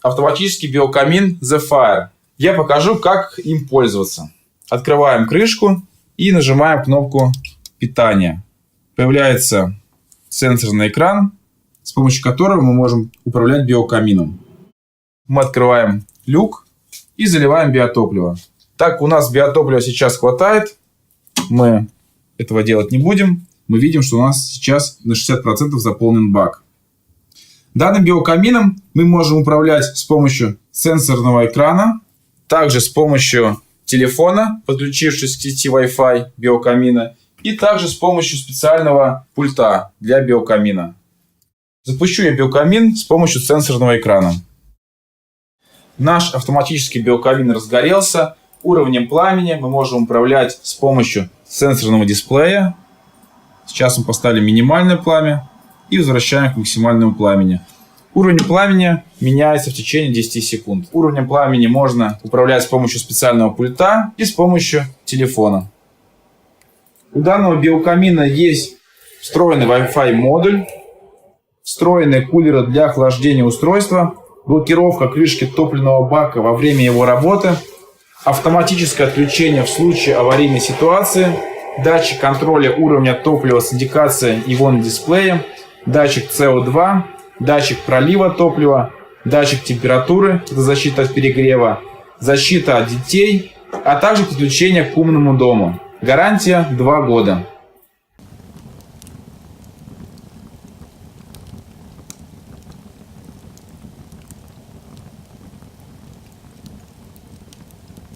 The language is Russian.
автоматический биокамин The Fire. Я покажу, как им пользоваться. Открываем крышку и нажимаем кнопку питания. Появляется сенсорный экран, с помощью которого мы можем управлять биокамином. Мы открываем люк и заливаем биотопливо. Так как у нас биотоплива сейчас хватает, мы этого делать не будем. Мы видим, что у нас сейчас на 60% заполнен бак. Данным биокамином мы можем управлять с помощью сенсорного экрана, также с помощью телефона, подключившись к сети Wi-Fi биокамина, и также с помощью специального пульта для биокамина. Запущу я биокамин с помощью сенсорного экрана. Наш автоматический биокамин разгорелся. Уровнем пламени мы можем управлять с помощью сенсорного дисплея. Сейчас мы поставили минимальное пламя и возвращаем к максимальному пламени. Уровень пламени меняется в течение 10 секунд. Уровнем пламени можно управлять с помощью специального пульта и с помощью телефона. У данного биокамина есть встроенный Wi-Fi модуль, встроенные кулеры для охлаждения устройства, блокировка крышки топливного бака во время его работы, автоматическое отключение в случае аварийной ситуации, датчик контроля уровня топлива с индикацией его на дисплее, датчик CO2, датчик пролива топлива, датчик температуры, это защита от перегрева, защита от детей, а также подключение к умному дому. Гарантия 2 года.